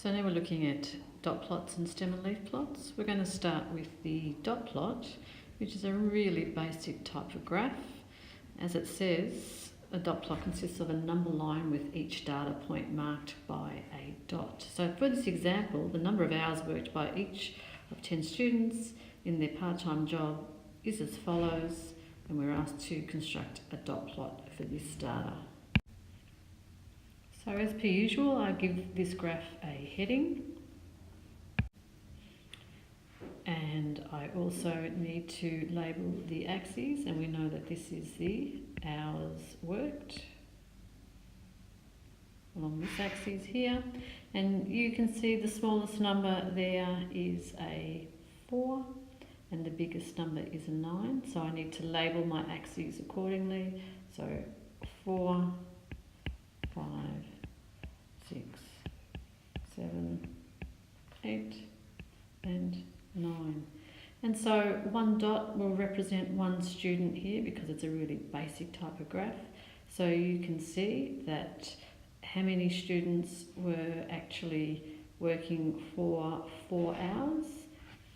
So now we're looking at dot plots and stem and leaf plots. We're going to start with the dot plot, which is a really basic type of graph. As it says, a dot plot consists of a number line with each data point marked by a dot. So for this example, the number of hours worked by each of 10 students in their part-time job is as follows, and we're asked to construct a dot plot for this data. So as per usual, I give this graph a heading, and I also need to label the axes, and we know that this is the hours worked along this axis here, and you can see the smallest number there is a 4 and the biggest number is a 9, so I need to label my axes accordingly. So 4, 5, 6, 7, 8 and 9. And so one dot will represent one student here because it's a really basic type of graph. So you can see that how many students were actually working for 4 hours,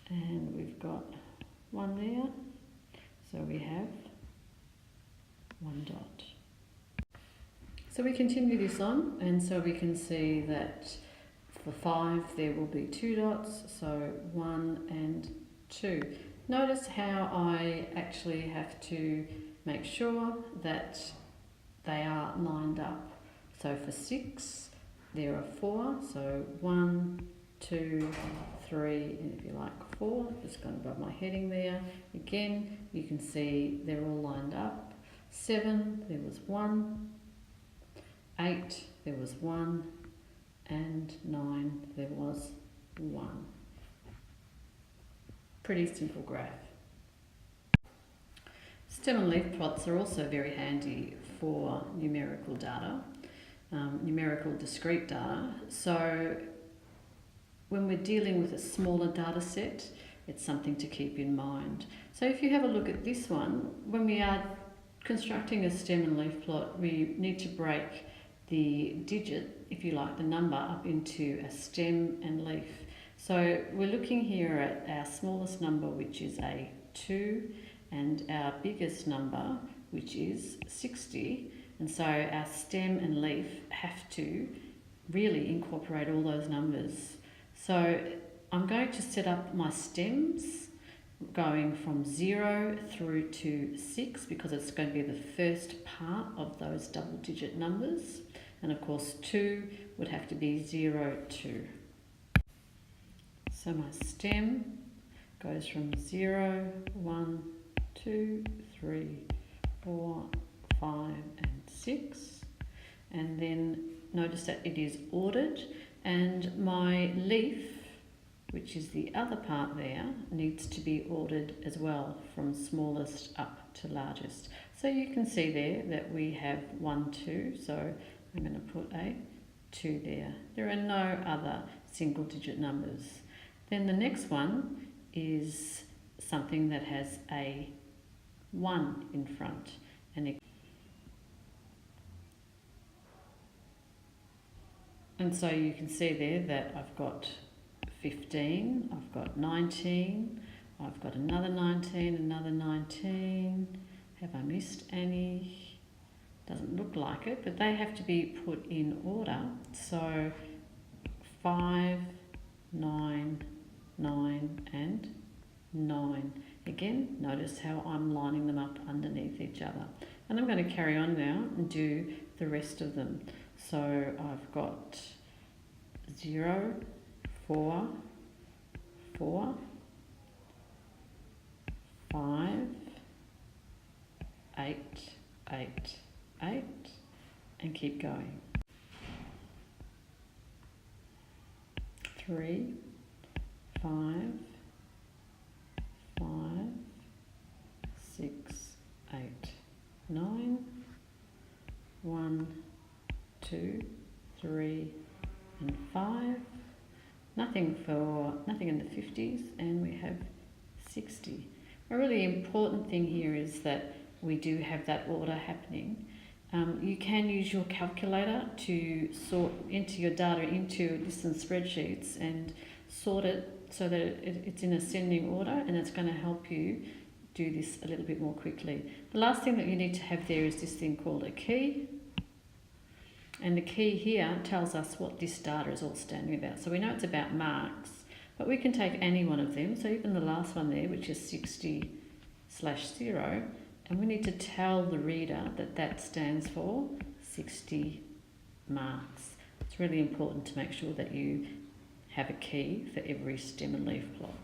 and we've got 1 there, so we have 1 dot. So we continue this on, and so we can see that for 5 there will be 2 dots, so 1 and 2. Notice how I actually have to make sure that they are lined up. So for 6 there are 4, so 1, 2, 3, and if you like 4, just going above my heading there. Again, you can see they're all lined up. 7, there was 1. 8, there was 1, and 9, there was 1. Pretty simple graph. Stem and leaf plots are also very handy for numerical data, numerical discrete data. So when we're dealing with a smaller data set, it's something to keep in mind. So if you have a look at this one, when we are constructing a stem and leaf plot, we need to break the digit, if you like, the number up into a stem and leaf. So we're looking here at our smallest number, which is a 2, and our biggest number, which is 60. And so our stem and leaf have to really incorporate all those numbers. So I'm going to set up my stems going from 0 through to 6 because it's going to be the first part of those double-digit numbers. And of course 2 would have to be 0, 2. So my stem goes from 0, 1, 2, 3, 4, 5 and 6. And then notice that it is ordered, and my leaf, which is the other part there, needs to be ordered as well from smallest up to largest. So you can see there that we have 1, 2, so I'm going to put a 2 there. There are no other single digit numbers. Then the next one is something that has a 1 in front. And so you can see there that I've got 15, I've got 19, I've got another 19, another 19. Have I missed any? Doesn't look like it, but they have to be put in order. So 5, 9, 9 and 9. Again, notice how I'm lining them up underneath each other. And I'm going to carry on now and do the rest of them. So I've got 0, 4, 4, 5, 8, 8, 8, and keep going. 3, 5, 5, 6, 8, 9, 1, 2, 3 and 5. Nothing in the 50s, and we have 60. A really important thing here is that we do have that order happening, You can use your calculator to enter your data into distance spreadsheets and sort it so that it's in ascending order, and it's going to help you do this a little bit more quickly. The last thing that you need to have there is this thing called a key. And the key here tells us what this data is all standing about. So we know it's about marks, but we can take any one of them. So even the last one there, which is 60/0, and we need to tell the reader that that stands for 60 marks. It's really important to make sure that you have a key for every stem and leaf plot.